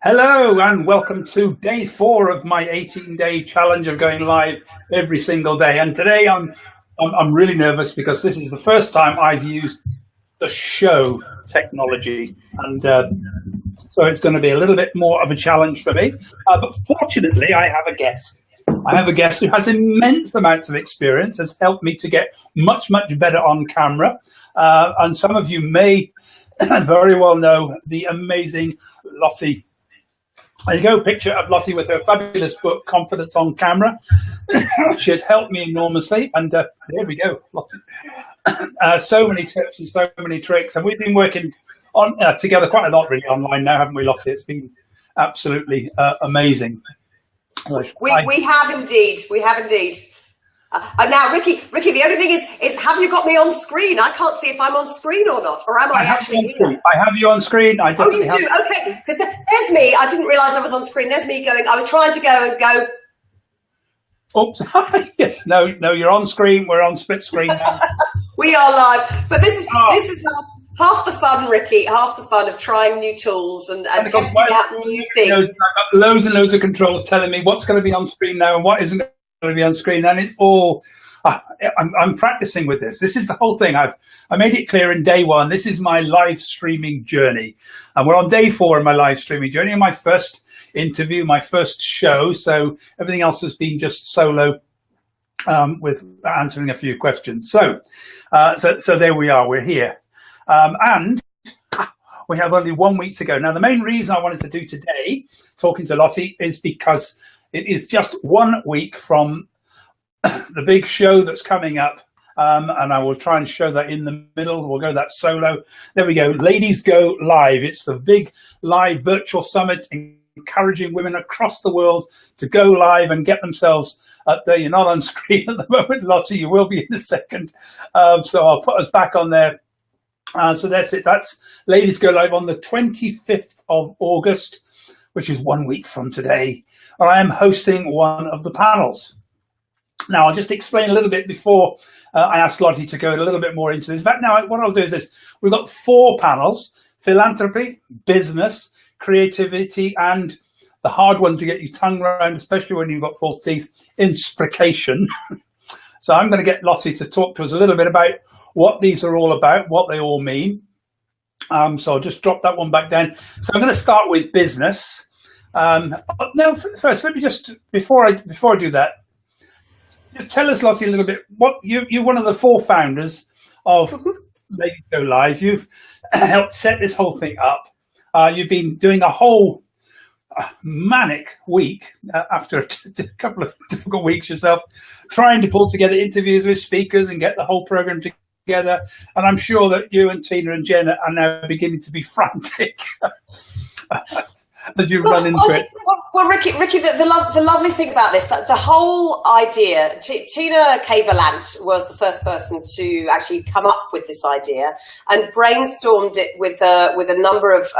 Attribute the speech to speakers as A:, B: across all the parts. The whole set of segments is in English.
A: Hello and welcome to day 4 of my 18-day challenge of going live every single day. And today I'm really nervous because this is the first time I've used the show technology, and so it's going to be a little bit more of a challenge for me. But fortunately, I have a guest. I have a guest who has immense amounts of experience, has helped me to get much better on camera. And some of you may very well know the amazing Lottie. There you go, picture of Lottie with her fabulous book, Confidence on Camera. She has helped me enormously, and there we go, Lottie. So many tips and so many tricks, and we've been working on together quite a lot really online now, haven't we, Lottie? It's been absolutely amazing.
B: We have indeed. And now, Rikki, the only thing is, have you got me on screen? I can't see if I'm on screen or not, or am I actually here?
A: I have you on screen. I
B: oh, you do? Okay, because there's me. I didn't realise I was on screen. There's me going. I was trying to go.
A: Oops. Yes. No. You're on screen. We're on split screen now.
B: We are live, but this is half the fun, Rikki. Half the fun of trying new tools and testing out new things.
A: I've got loads and loads of controls telling me what's going to be on screen now and what isn't going to be on screen, and it's all I'm practicing with this. This is the whole thing. I made it clear in day 1. This is my live streaming journey, and we're on day 4 of my live streaming journey. And my first interview, my first show. So everything else has been just solo, with answering a few questions. So there we are. We're here, and we have only 1 week to go. Now, the main reason I wanted to do today, talking to Lottie, is because it is just 1 week from the big show that's coming up, and I will try and show that in the middle. We'll go that solo. There we go. Ladies Go Live. It's the big live virtual summit encouraging women across the world to go live and get themselves up there. You're not on screen at the moment, Lottie. You will be in a second. So I'll put us back on there. So that's it. That's Ladies Go Live on the 25th of August, which is 1 week from today. I am hosting one of the panels. Now, I'll just explain a little bit before I ask Lottie to go a little bit more into this. In fact, now what I'll do is this. We've got 4 panels: philanthropy, business, creativity, and the hard one to get your tongue around, especially when you've got false teeth, inspiration. So I'm going to get Lottie to talk to us a little bit about what these are all about, what they all mean. So I'll just drop that one back down. So I'm going to start with business. Now, first, let me just, before I do that, just tell us, Lottie, a little bit. What you're one of the 4 founders of Ladies Go Live. You've helped set this whole thing up. You've been doing a whole manic week after a couple of difficult weeks yourself, trying to pull together interviews with speakers and get the whole program together. And I'm sure that you and Tina and Jen are now beginning to be frantic as you run into it.
B: Well, Rikki, the lovely thing about this, that the whole idea, Tina Caverlant was the first person to actually come up with this idea and brainstormed it with a number of,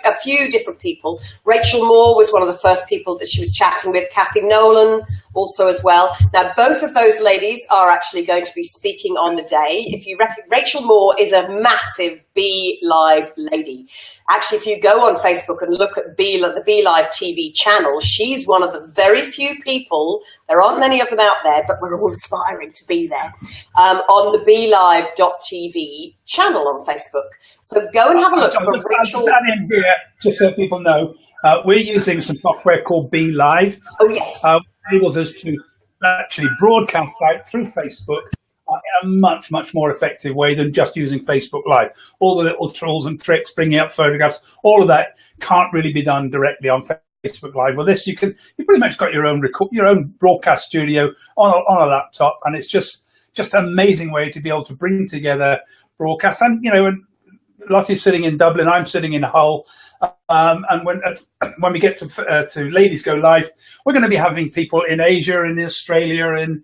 B: a few different people. Rachel Moore was one of the first people that she was chatting with, Kathy Nolan also as well. Now, both of those ladies are actually going to be speaking on the day. If you reckon, Rachel Moore is a massive Be Live lady. Actually, if you go on Facebook and look at the Be Live TV channel, she's one of the very few people, there aren't many of them out there, but we're all aspiring to be there, on the BeLive.tv channel on Facebook. So go and have a look for Rachel.
A: In here, just so people know, we're using some software called Be Live.
B: Oh, yes.
A: Enables us to actually broadcast out through Facebook in a much more effective way than just using Facebook Live. All the little tools and tricks, bringing up photographs, all of that can't really be done directly on Facebook Live. Well, this you pretty much got your own broadcast studio on a laptop, and it's just an amazing way to be able to bring together broadcasts. And and Lottie's sitting in Dublin, I'm sitting in Hull, and when we get to Ladies Go Live, we're going to be having people in Asia, in Australia, in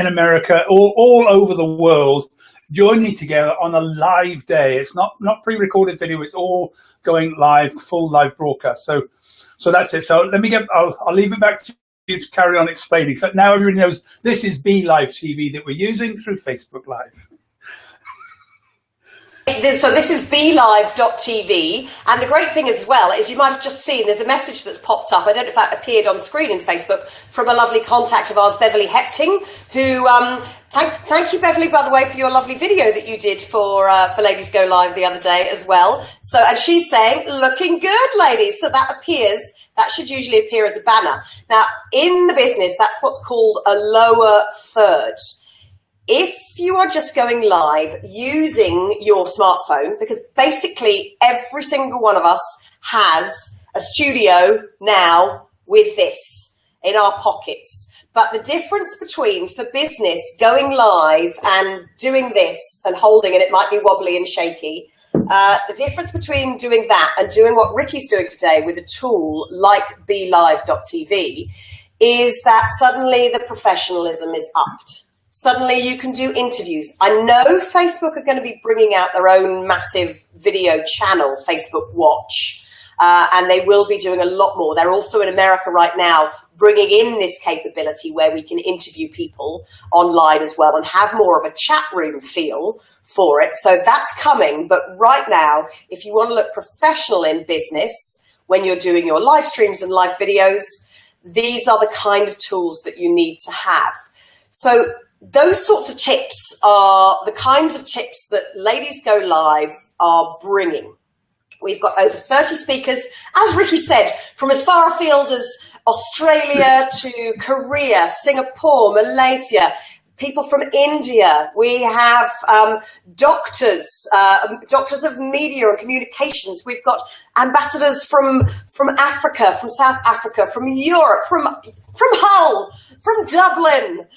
A: America, all over the world, joining together on a live day. It's not pre-recorded video; it's all going live, full live broadcast. So that's it. So I'll leave it back to you to carry on explaining. So now everybody knows this is Be Live TV that we're using through Facebook Live.
B: So this is BeLive.tv, and the great thing as well is you might have just seen there's a message that's popped up. I don't know if that appeared on screen in Facebook from a lovely contact of ours, Beverly Hepting, who thank you, Beverly, by the way, for your lovely video that you did for Ladies Go Live the other day as well. So, and she's saying, looking good, ladies. So that should usually appear as a banner. Now, in the business, that's what's called a lower third. If you are just going live using your smartphone, because basically every single one of us has a studio now with this in our pockets. But the difference between, for business, going live and doing this and holding, and it might be wobbly and shaky, the difference between doing that and doing what Rikki's doing today with a tool like BeLive.tv is that suddenly the professionalism is upped. Suddenly you can do interviews. I know Facebook are going to be bringing out their own massive video channel, Facebook Watch, and they will be doing a lot more. They're also in America right now bringing in this capability where we can interview people online as well and have more of a chat room feel for it. So that's coming. But right now, if you want to look professional in business, when you're doing your live streams and live videos, these are the kind of tools that you need to have. So those sorts of tips are the kinds of tips that Ladies Go Live are bringing. We've got over 30 speakers, as Rikki said, from as far afield as Australia to Korea, Singapore, Malaysia, people from India. We have doctors of media and communications. We've got ambassadors from Africa, from South Africa, from Europe, from Hull, from Dublin,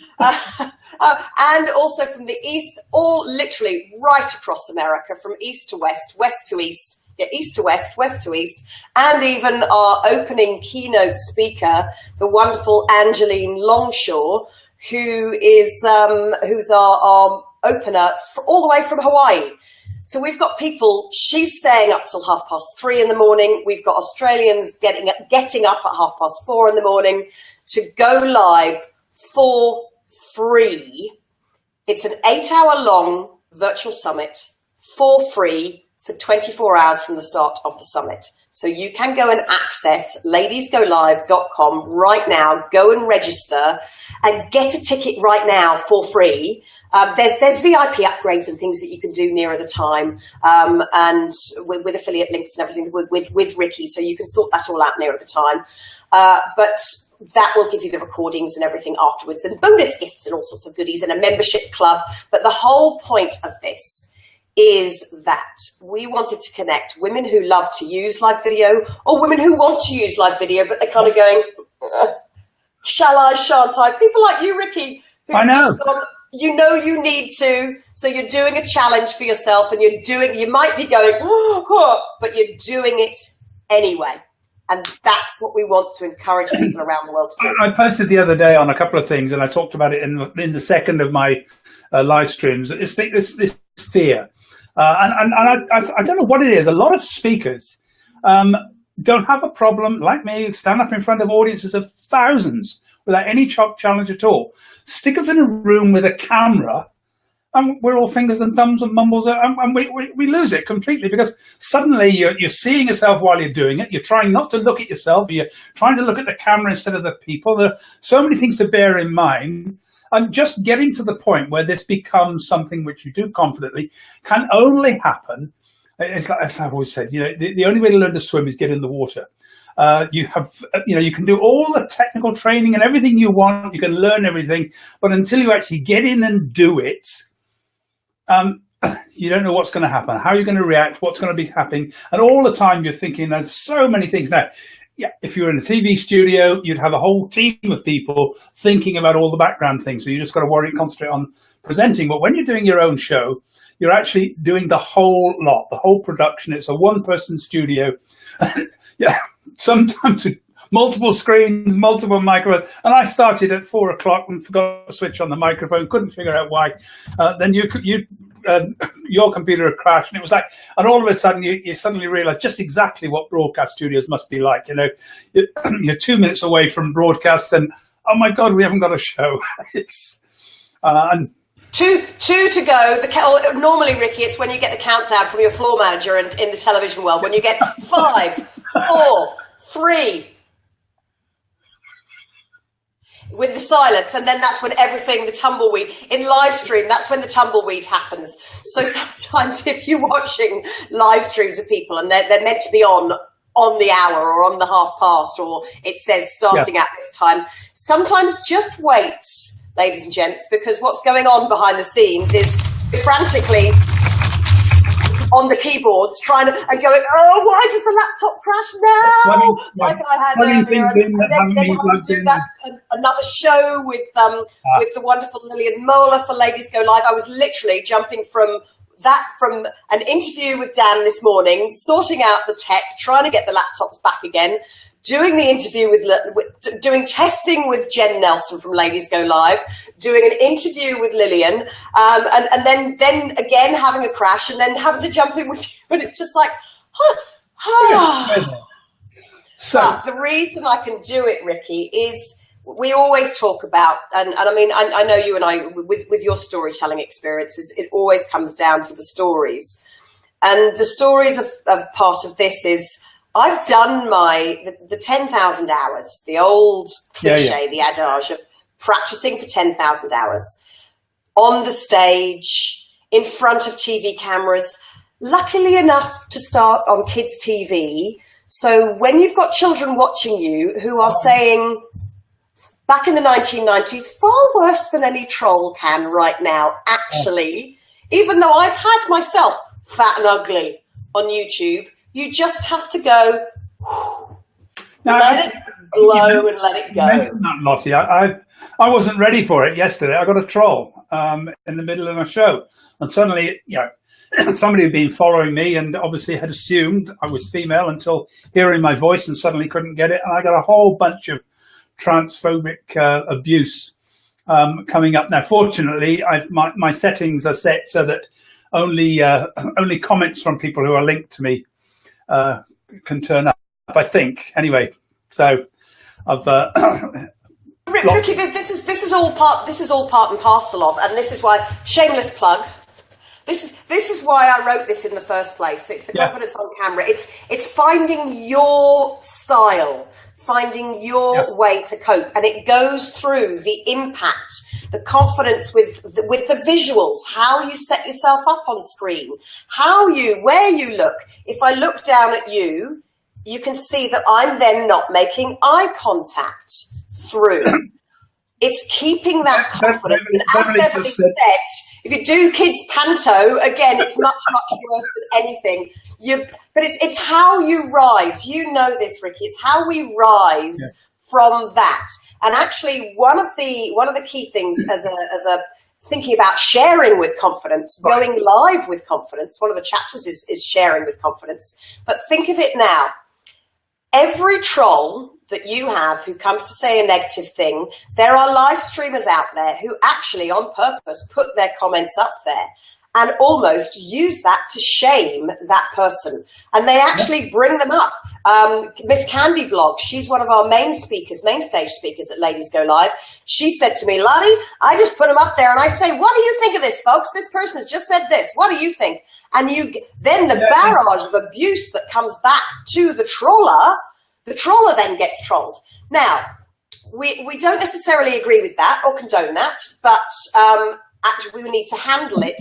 B: and also from the East, all literally right across America, from east to west, west to east. Yeah, east to west, west to east, and even our opening keynote speaker, the wonderful Angeline Longshaw, who's our opener all the way from Hawaii. So we've got people, she's staying up till 3:30 in the morning. We've got Australians getting up at 4:30 in the morning to go live for free. It's an 8-hour long virtual summit for free, for 24 hours from the start of the summit. So you can go and access ladiesgolive.com right now, go and register and get a ticket right now for free. There's VIP upgrades and things that you can do nearer the time, and with affiliate links and everything with Rikki, so you can sort that all out nearer the time. But that will give you the recordings and everything afterwards, and bonus gifts and all sorts of goodies, and a membership club. But the whole point of this is that we wanted to connect women who love to use live video, or women who want to use live video, but they're kind of going, shall I, shan't I? People like you, Rikki,
A: I know.
B: Just gone, you know you need to, so you're doing a challenge for yourself, and you might be going, but you're doing it anyway. And that's what we want to encourage people around the world to do.
A: I posted the other day on a couple of things, and I talked about it in the second of my live streams. It's this fear. And I don't know what it is. A lot of speakers don't have a problem, like me, stand up in front of audiences of thousands without any challenge at all. Stick us in a room with a camera, and we're all fingers and thumbs and mumbles, and we lose it completely, because suddenly you're seeing yourself while you're doing it. You're trying not to look at yourself. You're trying to look at the camera instead of the people. There are so many things to bear in mind. And just getting to the point where this becomes something which you do confidently can only happen. It's like, as I've always said, the only way to learn to swim is get in the water. You can do all the technical training and everything you want. You can learn everything, but until you actually get in and do it, you don't know what's going to happen, how you're going to react, what's going to be happening. And all the time you're thinking, there's so many things. Now, yeah, if you were in a TV studio, you'd have a whole team of people thinking about all the background things. So you just got to concentrate on presenting. But when you're doing your own show, you're actually doing the whole lot, the whole production. It's a one-person studio. Yeah, sometimes with multiple screens, multiple microphones. And I started at 4 o'clock and forgot to switch on the microphone, couldn't figure out why. Then your computer had crashed, and it was like, and all of a sudden you suddenly realize just exactly what broadcast studios must be like. You're 2 minutes away from broadcast, and oh my God, we haven't got a show. And
B: Two to go. Normally, Rikki, it's when you get the countdown from your floor manager and in the television world, when you get 5, 4, 3, with the silence, and then that's when everything, the tumbleweed, in live stream, that's when the tumbleweed happens. So sometimes if you're watching live streams of people and they're meant to be on the hour or on the half past, or it says starting at this time, sometimes just wait, ladies and gents, because what's going on behind the scenes is frantically on the keyboards trying to and going, oh, why does the laptop crash now? Like I had earlier, and then I was doing another show with the wonderful Lillian Moeller for Ladies Go Live. I was literally jumping from an interview with Dan this morning, sorting out the tech, trying to get the laptops back again, doing the interview doing testing with Jen Nelson from Ladies Go Live, doing an interview with Lillian, and then again having a crash, and then having to jump in with you, and it's just like, So but the reason I can do it, Rikki, is we always talk about, and I mean, I know you and I, with your storytelling experiences, it always comes down to the stories. And the stories of part of this is, I've done the 10,000 hours, the old cliche, the adage of practicing for 10,000 hours on the stage, in front of TV cameras, luckily enough to start on kids' TV. So when you've got children watching you who are saying, back in the 1990s, far worse than any troll can right now, actually, even though I've had myself Fat and Ugly on YouTube, you just have to go, let it glow and let it go.
A: You mentioned that, Lottie. I wasn't ready for it yesterday. I got a troll in the middle of a show, and suddenly, somebody had been following me and obviously had assumed I was female until hearing my voice, and suddenly couldn't get it, and I got a whole bunch of transphobic abuse coming up. Now, fortunately, my settings are set so that only comments from people who are linked to me can turn up, I think. Anyway, so I've
B: Rikki, this is all part and parcel of, and this is why, shameless plug, this is why I wrote this in the first place. It's the confidence on camera. It's finding your style, finding your way to cope, and it goes through the impact, the confidence with the visuals, how you set yourself up on screen, where you look. If I look down at you, you can see that I'm then not making eye contact through. It's keeping that confidence. And as Beverly said, if you do kids panto, again, it's much, much worse than anything. But it's how you rise. You know this, Rikki. It's how we rise from that. And actually, one of the key things as a thinking about sharing with confidence, going live with confidence. One of the chapters is sharing with confidence. But think of it now. Every troll that you have who comes to say a negative thing, there are live streamers out there who actually on purpose put their comments up there and almost use that to shame that person. And they actually bring them up. Miss Candy Blog, she's one of our main stage speakers at Ladies Go Live. She said to me, Lottie, I just put them up there and I say, what do you think of this, folks? This person has just said this. What do you think? And then the barrage of abuse that comes back to the troller then gets trolled. Now, we don't necessarily agree with that or condone that, but actually we need to handle it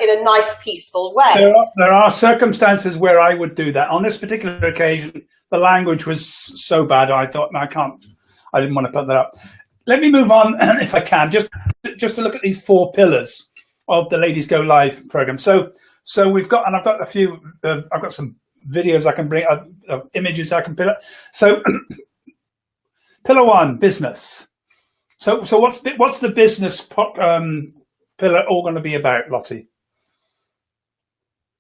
B: in a nice, peaceful way.
A: There are circumstances where I would do that. On this particular occasion, the language was so bad, I thought, I didn't want to put that up. Let me move on, if I can, just to look at these 4 pillars of the Ladies Go Live program. So we've got, and I've got a few, I've got some videos I can bring, images I can put up. So pillar 1, business. So what's the business pillar all going to be about, Lottie?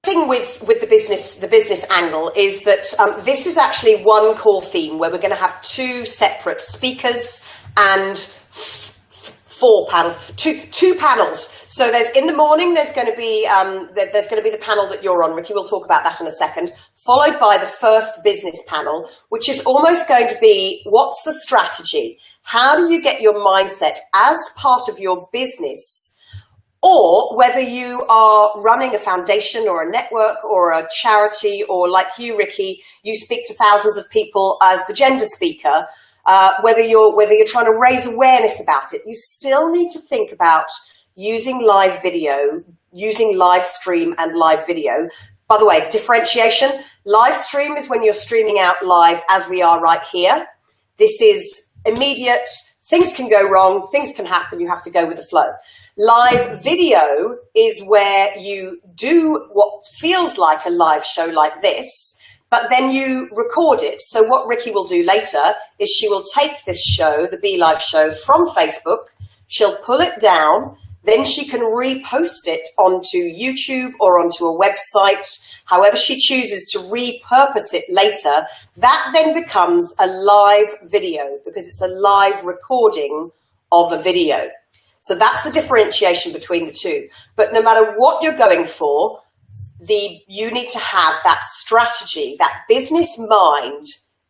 B: The thing with the business angle is that this is actually one core theme where we're going to have 2 separate speakers and 4 panels, two panels. So in the morning there's going to be the panel that you're on, Rikki. We'll talk about that in a second. Followed by the first business panel, which is almost going to be, what's the strategy? How do you get your mindset as part of your business or whether you are running a foundation or a network or a charity, or like you, Rikki, you speak to thousands of people as the gender speaker, whether you're trying to raise awareness about it, you still need to think about using live video, using live stream and live video. By the way, the differentiation, live stream is when you're streaming out live as we are right here. This is immediate. Things can go wrong, things can happen, you have to go with the flow. Live video is where you do what feels like a live show like this, but then you record it. So what Rikki will do later is she will take this show, the Be Live show, from Facebook, she'll pull it down, then she can repost it onto YouTube or onto a website, however she chooses to repurpose it later. That then becomes a live video because it's a live recording of a video. So that's the differentiation between the two. But no matter what you're going for, you need to have that strategy, that business mind,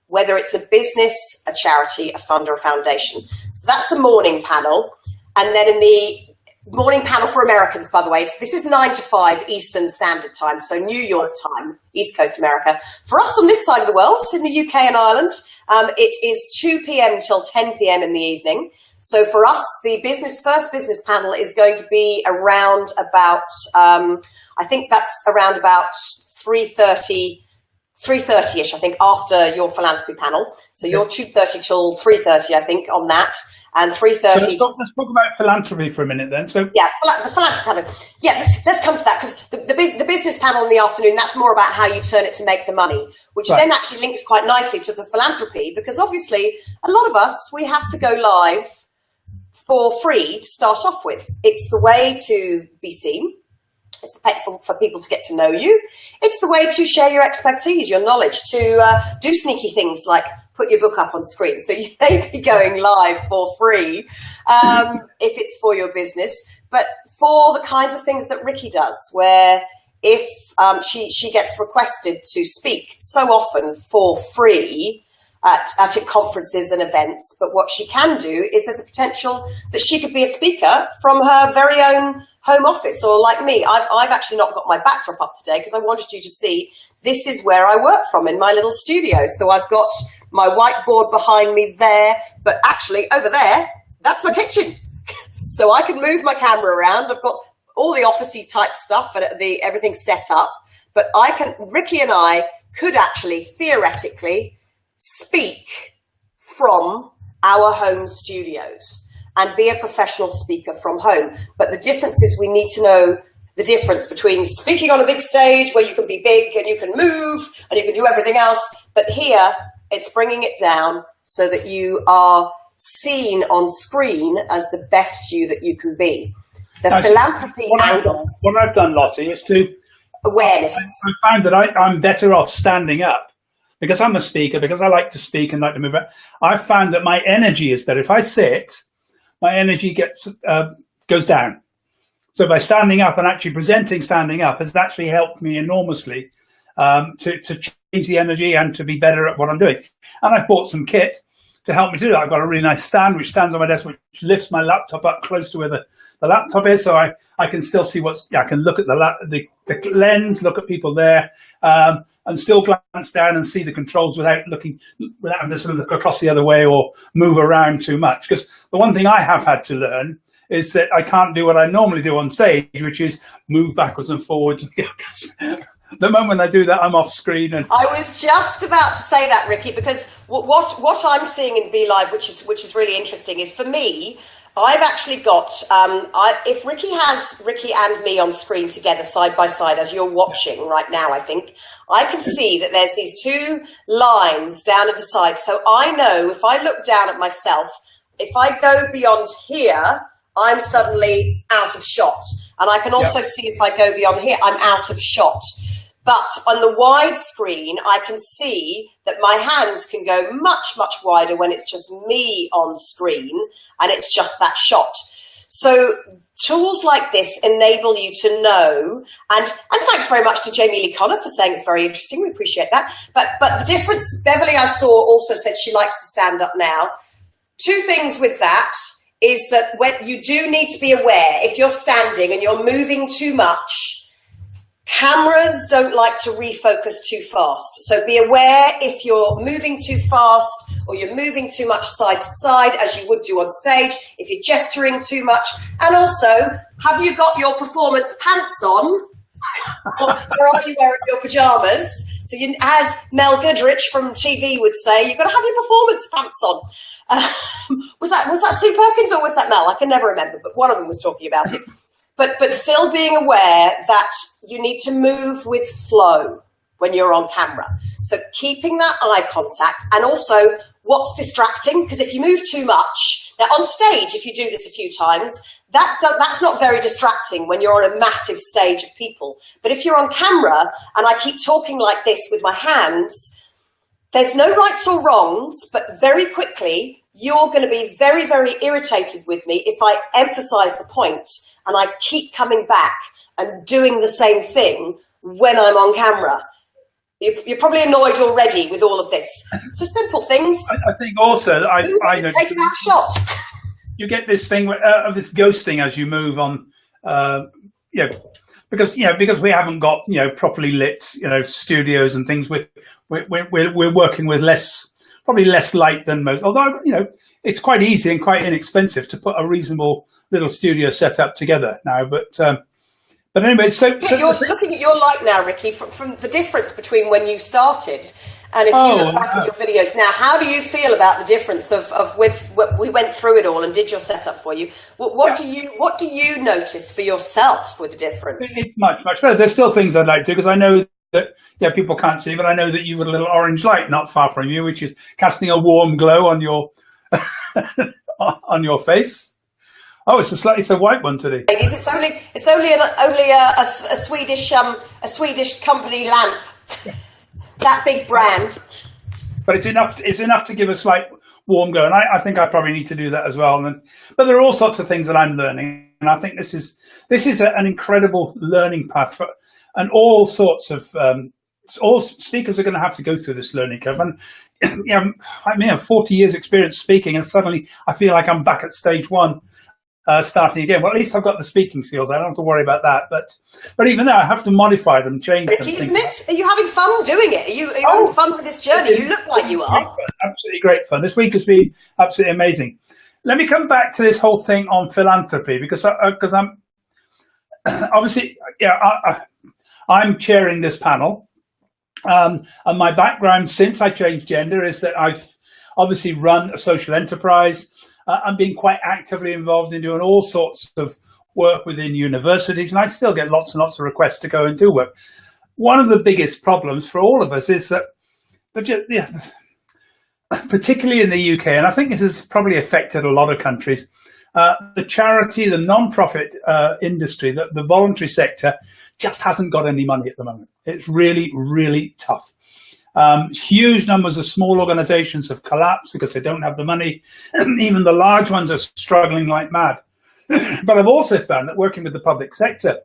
B: whether it's a business, a charity, a fund, or a foundation. So that's the morning panel. And then in the morning panel for Americans, by the way, this is 9 to 5 Eastern Standard Time, so New York time, East Coast America. For us on this side of the world, in the UK and Ireland, it is 2 p.m. till 10 p.m. in the evening. So for us, the first business panel is going to be around about, I think that's around about 3:30-ish, I think, after your philanthropy panel. So you're 2:30 till 3:30, I think, on that. And 3:30.
A: So let's talk about philanthropy for a minute then. So
B: yeah, the philanthropy panel. Yeah, let's come to that, because the business panel in the afternoon, that's more about how you turn it to make the money, which then actually links quite nicely to the philanthropy, because obviously a lot of us, we have to go live for free to start off with. It's the way to be seen. It's the way for people to get to know you. It's the way to share your expertise, your knowledge, to do sneaky things like put your book up on screen. So you may be going live for free if it's for your business, but for the kinds of things that Rikki does, where if she gets requested to speak so often for free at conferences and events, but what she can do is there's a potential that she could be a speaker from her very own home office, or like me, I've actually not got my backdrop up today because I wanted you to see this is where I work from, in my little studio. So I've got my whiteboard behind me there, but actually over there, that's my kitchen. So I can move my camera around. I've got all the officey type stuff and everything set up, but Rikki and I could actually theoretically speak from our home studios and be a professional speaker from home. But the difference is we need to know the difference between speaking on a big stage where you can be big and you can move and you can do everything else. But here it's bringing it down so that you are seen on screen as the best you that you can be. The philanthropy angle.
A: What I've done, Lottie, is to
B: awareness.
A: I found that I'm better off standing up. Because I'm a speaker, because I like to speak and like to move around, I've found that my energy is better. If I sit, my energy goes down. So by standing up and actually presenting standing up has actually helped me enormously to change the energy and to be better at what I'm doing. And I've bought some kit to help me do that. I've got a really nice stand which stands on my desk, which lifts my laptop up close to where the laptop is, so I can still see I can look at the lens, look at people there, and still glance down and see the controls without having to sort of look across the other way or move around too much. Because the one thing I have had to learn is that I can't do what I normally do on stage, which is move backwards and forwards. The moment I do that, I'm off screen. And
B: I was just about to say that, Rikki, because what I'm seeing in Be Live, which is really interesting, is for me, I've actually got, if Rikki has Rikki and me on screen together side by side, as you're watching right now, I think, I can see that there's these two lines down at the side. So I know if I look down at myself, if I go beyond here, I'm suddenly out of shot. And I can also see if I go beyond here, I'm out of shot. But on the wide screen, I can see that my hands can go much, much wider when it's just me on screen and it's just that shot. So tools like this enable you to know, and thanks very much to Jamie Lee Connor for saying it's very interesting. We appreciate that. But the difference, Beverly, I saw, also said she likes to stand up now. Two things with that is that when you do need to be aware, if you're standing and you're moving too much, cameras don't like to refocus too fast. So be aware if you're moving too fast or you're moving too much side to side, as you would do on stage, if you're gesturing too much. And also, have you got your performance pants on? Or are you wearing your pajamas? So you, as Mel Goodrich from TV would say, you've got to have your performance pants on. Was that Sue Perkins or was that Mel? I can never remember, but one of them was talking about it. But still being aware that you need to move with flow when you're on camera. So keeping that eye contact, and also what's distracting, because if you move too much, now on stage, if you do this a few times, that's not very distracting when you're on a massive stage of people. But if you're on camera and I keep talking like this with my hands, there's no rights or wrongs, but very quickly, you're going to be very, very irritated with me if I emphasize the point and I keep coming back and doing the same thing when I'm on camera. You're probably annoyed already with all of this. So simple things.
A: I think also that I know
B: take it out shot.
A: You get this thing of this ghosting as you move on, because we haven't got properly lit studios and things. We're working with probably less light than most. Although it's quite easy and quite inexpensive to put a reasonable little studio setup together now. But anyway, so
B: you're looking at your light now, Rikki, from the difference between when you started and if you look back at your videos now. How do you feel about the difference of with we went through it all and did your setup for you? What do you notice for yourself with the difference?
A: It's much better. There's still things I'd like to do, because I know that people can't see, but I know that you've got a little orange light not far from you, which is casting a warm glow on your on your face. Oh, it's a white one today.
B: It's only a Swedish company lamp. That big brand.
A: But it's enough to give a slight warm glow, and I think I probably need to do that as well. But there are all sorts of things that I'm learning, and I think this is an incredible learning path for, and all sorts of all speakers are going to have to go through this learning curve. And I have 40 years experience speaking, and suddenly I feel like I'm back at stage one. Starting again. Well, at least I've got the speaking skills. I don't have to worry about that. But even though I have to modify them, change them.
B: Rikki, isn't it? Are you having fun doing it? Are you having fun with this journey? You look like you are.
A: Absolutely great fun. This week has been absolutely amazing. Let me come back to this whole thing on philanthropy, because I'm obviously I'm chairing this panel, and my background since I changed gender is that I've obviously run a social enterprise. I'm being quite actively involved in doing all sorts of work within universities, and I still get lots and lots of requests to go and do work. One of the biggest problems for all of us is that, particularly in the UK, and I think this has probably affected a lot of countries, the charity, the non-profit industry, the voluntary sector just hasn't got any money at the moment. It's really, really tough. Huge numbers of small organizations have collapsed because they don't have the money. Even the large ones are struggling like mad. But I've also found that working with the public sector,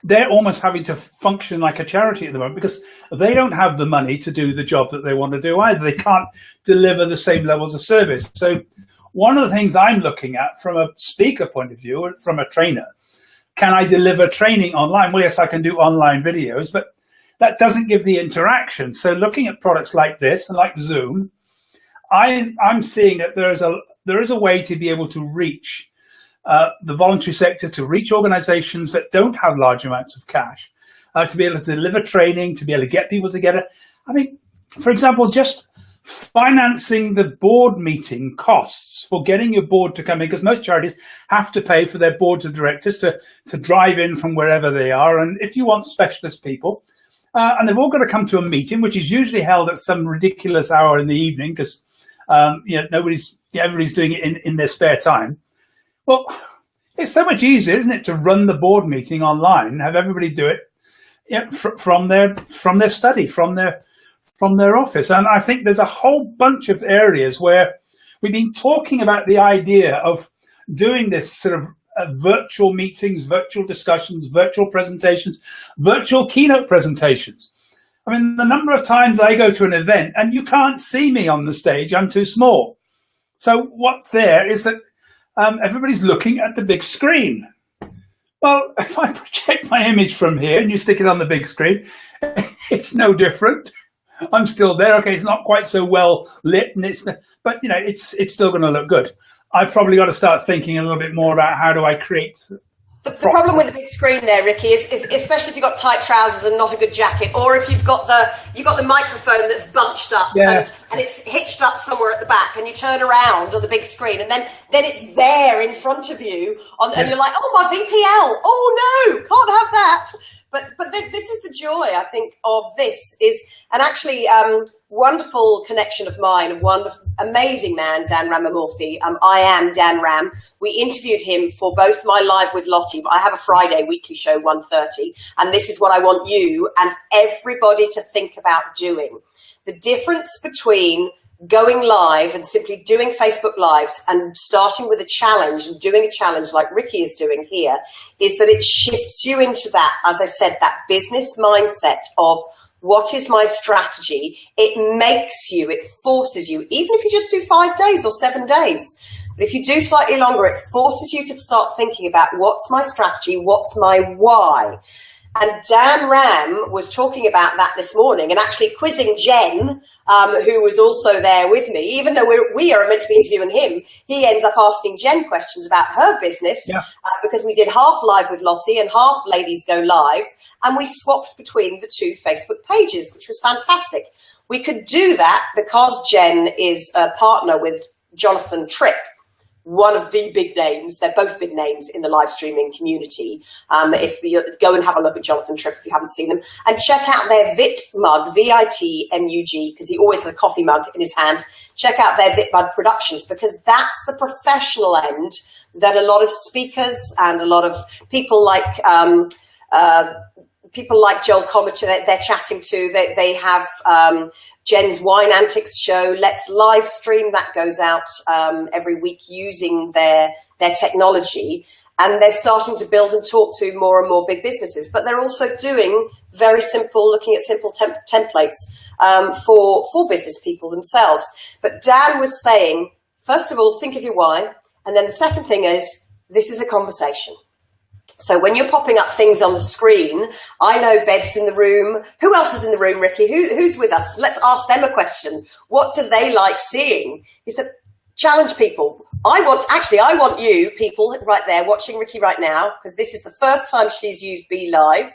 A: they're almost having to function like a charity at the moment, because they don't have the money to do the job that they want to do either. They can't deliver the same levels of service. So one of the things I'm looking at from a speaker point of view, or from a trainer, can I deliver training online? Well, yes, I can do online videos, but that doesn't give the interaction. So looking at products like this and like Zoom, I'm seeing that there is a way to be able to reach the voluntary sector, to reach organizations that don't have large amounts of cash, to be able to deliver training, to be able to get people together. I mean, for example, just financing the board meeting costs for getting your board to come in, because most charities have to pay for their boards of directors to drive in from wherever they are. And if you want specialist people, and they've all got to come to a meeting, which is usually held at some ridiculous hour in the evening, because everybody's doing it in their spare time. Well, it's so much easier, isn't it, to run the board meeting online, have everybody do it from their study, from their office. And I think there's a whole bunch of areas where we've been talking about the idea of doing this sort of virtual meetings, virtual discussions, virtual presentations, virtual keynote presentations. I mean, the number of times I go to an event and you can't see me on the stage, I'm too small. So what's there is that everybody's looking at the big screen. Well, if I project my image from here and you stick it on the big screen, it's no different. I'm still there. Okay, it's not quite so well lit, and but you know, it's still going to look good. I've probably got to start thinking a little bit more about how do I create.
B: The problem with the big screen there, Rikki, is especially if you've got tight trousers and not a good jacket, or if you've got the microphone that's bunched up and it's hitched up somewhere at the back, and you turn around on the big screen, and then it's there in front of you, and you're like, oh, my VPL, oh no, can't have that. But this is the joy, I think, of this is, and actually, wonderful connection of mine, a wonderful, amazing man, Dan Ramamurthy. I am Dan Ram. We interviewed him for both my Live with Lottie. I have a Friday weekly show, 1:30, and this is what I want you and everybody to think about doing. The difference between going live and simply doing Facebook Lives and starting with a challenge and doing a challenge like Rikki is doing here is that it shifts you into that, as I said, that business mindset of what is my strategy? It makes you, it forces you, even if you just do 5 days or 7 days, but if you do slightly longer, it forces you to start thinking about what's my strategy, what's my why. And Dan Ram was talking about that this morning and actually quizzing Jen, who was also there with me. Even though we are meant to be interviewing him, he ends up asking Jen questions about her business because we did half Live with Lottie and half Ladies Go Live, and we swapped between the two Facebook pages, which was fantastic. We could do that because Jen is a partner with Jonathan Tripp, one of the big names. They're both big names in the live streaming community. If you go and have a look at Jonathan Tripp if you haven't seen them, and check out their Vit mug, VITMUG, because he always has a coffee mug in his hand. Check out their Vit mug productions, because that's the professional end that a lot of speakers and a lot of people like Joel Comet, they're chatting to. They have Jen's Wine Antics show. Let's live stream. That goes out every week using their technology. And they're starting to build and talk to more and more big businesses. But they're also doing very simple, looking at simple templates for business people themselves. But Dan was saying, first of all, think of your why. And then the second thing is, this is a conversation. So when you're popping up things on the screen, I know Bev's in the room. Who else is in the room, Rikki? Who's with us? Let's ask them a question. What do they like seeing? He said, challenge people. I want you people right there watching Rikki right now, because this is the first time she's used Be Live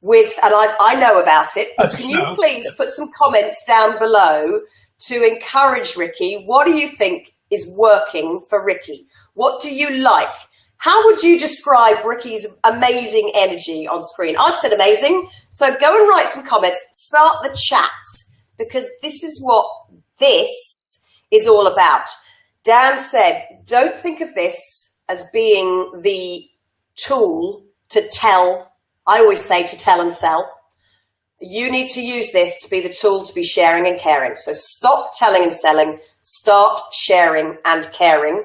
B: and I know about it. Can you please put some comments down below to encourage Rikki? What do you think is working for Rikki? What do you like? How would you describe Rikki's amazing energy on screen? I'd said amazing. So go and write some comments. Start the chat, because this is what this is all about. Dan said, don't think of this as being the tool to tell. I always say to tell and sell. You need to use this to be the tool to be sharing and caring. So stop telling and selling. Start sharing and caring.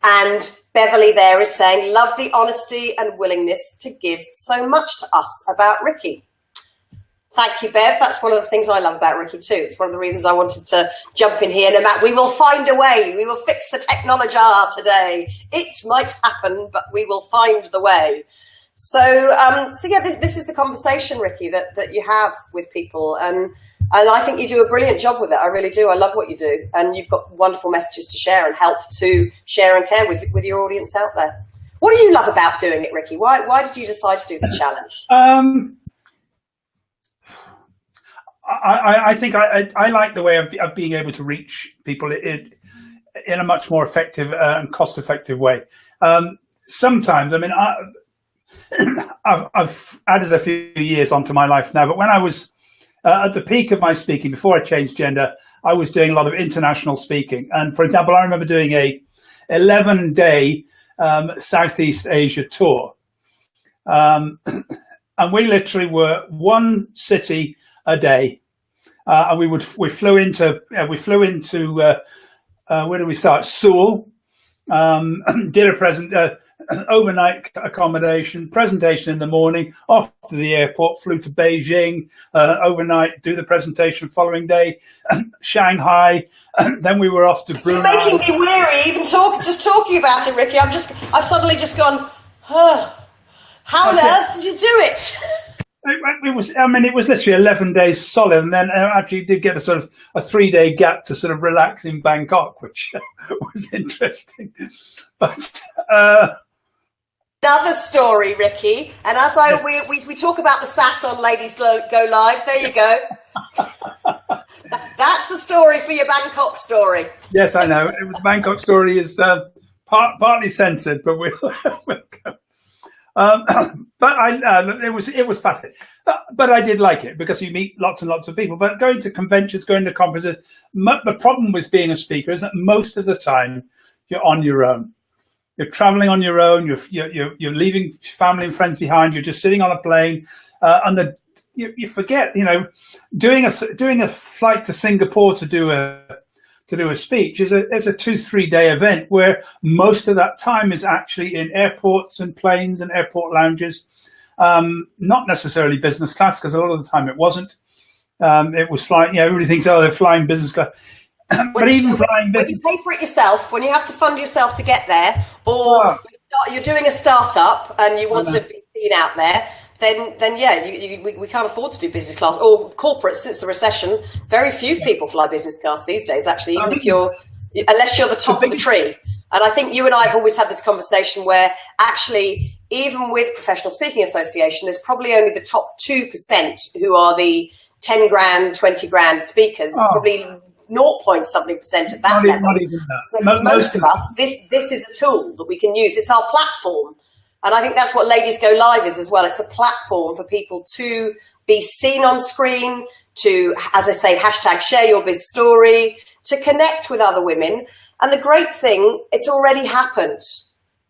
B: And Beverly there is saying, love the honesty and willingness to give so much to us about Rikki. Thank you, Bev. That's one of the things I love about Rikki too. It's one of the reasons I wanted to jump in here. No matter, we will find a way. We will fix the technology today. It might happen, but we will find the way. So yeah, this is the conversation, Rikki, that you have with people. And I think you do a brilliant job with it. I really do. I love what you do. And you've got wonderful messages to share and help to share and care with your audience out there. What do you love about doing it, Rikki? Why did you decide to do this challenge?
A: I think I like the way of being able to reach people in a much more effective and cost-effective way. Sometimes, I mean, I've added a few years onto my life now, but when I was at the peak of my speaking, before I changed gender, I was doing a lot of international speaking. And for example, I remember doing a 11-day Southeast Asia tour. And we literally were one city a day. And we flew into where do we start? Seoul. did a overnight accommodation, presentation in the morning, off to the airport, flew to Beijing, overnight, do the presentation following day, Shanghai, then we were off to Brunei.
B: You're making me weary, even talking about it, Rikki. I've suddenly just gone, how on earth did you do it?
A: It was literally 11 days solid, and then I actually did get a 3-day gap to sort of relax in Bangkok, which was interesting. But
B: another story, Rikki, and as we talk about the SAS on Ladies Go Live, there you go. That's the story for your Bangkok story.
A: Yes, I know. The Bangkok story is partly censored, but we'll go. But it was fascinating. But I did like it because you meet lots and lots of people. But going to conventions, going to conferences, the problem with being a speaker is that most of the time you're on your own. You're traveling on your own. You're leaving family and friends behind. You're just sitting on a plane, and you forget. Doing a flight to Singapore to do a speech is a 2-3 day event where most of that time is actually in airports and planes and airport lounges, not necessarily business class, because a lot of the time it wasn't. It was flying. Everybody thinks, they're flying business class. But even flying business,
B: when you pay for it yourself, when you have to fund yourself to get there, or you're doing a startup and you want to be seen out there, then we can't afford to do business class or corporate. Since the recession, very few people fly business class these days. Actually, even unless you're the top of the tree. And I think you and I have always had this conversation where actually, even with Professional Speaking Association, there's probably only the top 2% who are the 10 grand, 20 grand speakers. Probably 0.something% at that level.
A: Not even that.
B: So for most of us, this is a tool that we can use. It's our platform. And I think that's what Ladies Go Live is as well. It's a platform for people to be seen on screen, to, as I say, hashtag share your biz story, to connect with other women. And the great thing, it's already happened,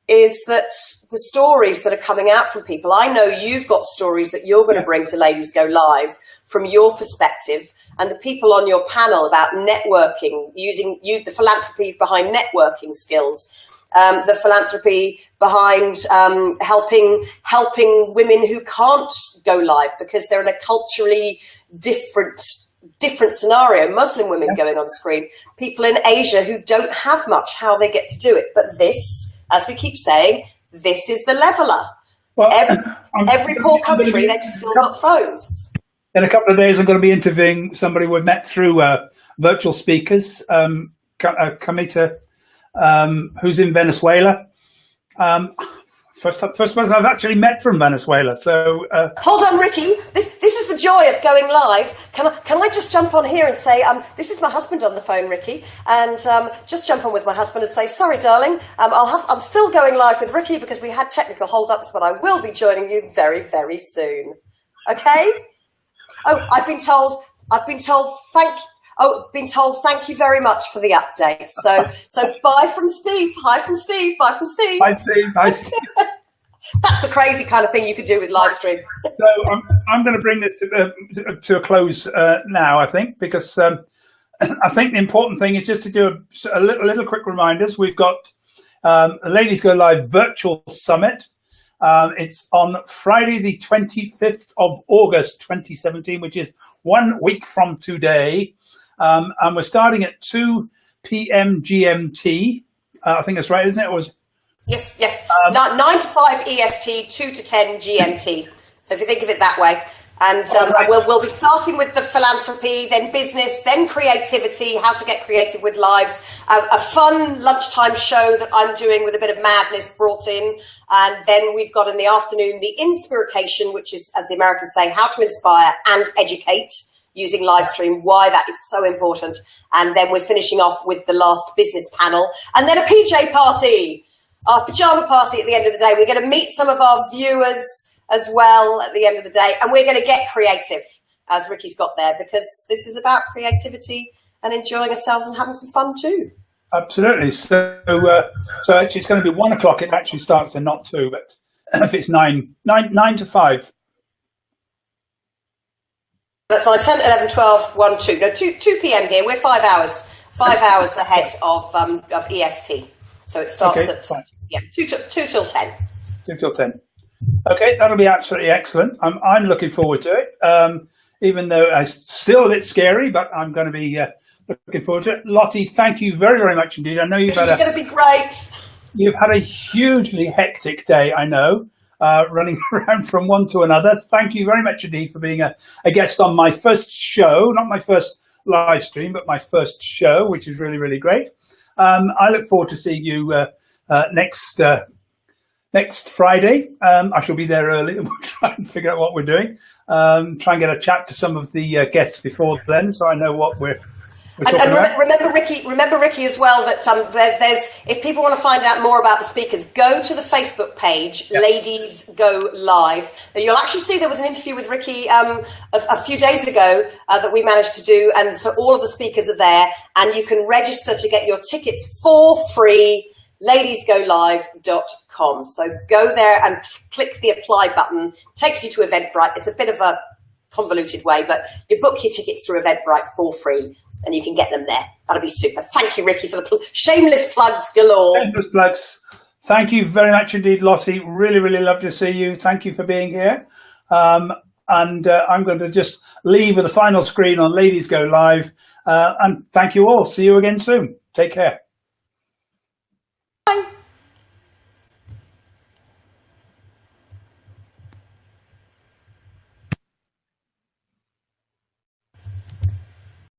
B: is that the stories that are coming out from people, I know you've got stories that you're going to bring to Ladies Go Live from your perspective, and the people on your panel about networking, using the philanthropy behind networking skills, the philanthropy behind helping women who can't go live because they're in a culturally different scenario. Muslim women going on screen, people in Asia who don't have much, how they get to do it. But this, as we keep saying, this is the leveler. Well, every poor country, they've still got phones.
A: In a couple of days, I'm going to be interviewing somebody we've met through virtual speakers, Kamita, who's in Venezuela. First person I've actually met from Venezuela. So
B: hold on, Rikki. This is the joy of going live. Can I just jump on here and say, this is my husband on the phone, Rikki, and just jump on with my husband and say, sorry, darling, I'm still going live with Rikki because we had technical hold-ups, but I will be joining you very, very soon. Okay? Oh, I've been told thank you very much for the update. So bye from Steve. Hi from Steve. Bye from Steve.
A: Bye, Steve. Bye, Steve.
B: That's the crazy kind of thing you could do with live stream.
A: So I'm going to bring this to a close now, I think, because I think the important thing is just to do a little quick reminders. We've got a Ladies Go Live virtual summit. It's on Friday, the 25th of August, 2017, which is 1 week from today. And we're starting at 2 p.m. GMT. I think that's right, isn't it?
B: Yes. 9 to 5 EST, 2 to 10 GMT. So if you think of it that way. And we'll be starting with the philanthropy, then business, then creativity, how to get creative with lives, a fun lunchtime show that I'm doing with a bit of madness brought in. And then we've got in the afternoon the inspiration, which is, as the Americans say, how to inspire and educate using live stream, why that is so important. And then we're finishing off with the last business panel. And then a PJ party, our pajama party at the end of the day. We're going to meet some of our viewers as well at the end of the day, and we're going to get creative, as Rikki's got there, because this is about creativity and enjoying ourselves and having some fun too.
A: Absolutely. So actually it's going to be 1 o'clock. It actually starts then, not 2, but if it's 9 to 5.
B: That's fine. 10, 11, 12, 1, 2. No, 2 p.m. here. We're 5 hours ahead of EST. So it starts at
A: fine.
B: 2 till 10.
A: 2 till 10. Okay, that'll be absolutely excellent. I'm looking forward to it. Even though it's still a bit scary, but I'm going to be looking forward to it. Lottie, thank you very, very much indeed. I know you're
B: going to be great.
A: You've had a hugely hectic day, I know, running around from one to another. Thank you very much indeed for being a guest on my first show, not my first live stream, but my first show, which is really, really great. I look forward to seeing you next Friday. I shall be there early and we'll try and figure out what we're doing. Try and get a chat to some of the guests before then, so I know what we're talking about.
B: Remember, Rikki, as well, that there's, if people want to find out more about the speakers, go to the Facebook page, Ladies Go Live. And you'll actually see there was an interview with Rikki a few days ago that we managed to do, and so all of the speakers are there, and you can register to get your tickets for free. ladiesgolive.com. So go there and click the apply button. Takes you to Eventbrite. It's a bit of a convoluted way, but you book your tickets through Eventbrite for free and you can get them there. That'll be super. Thank you, Rikki, for the shameless plugs galore.
A: Shameless plugs. Thank you very much indeed, Lottie. Really, really love to see you. Thank you for being here. And I'm going to just leave with a final screen on Ladies Go Live. And thank you all. See you again soon. Take care.
B: Bye.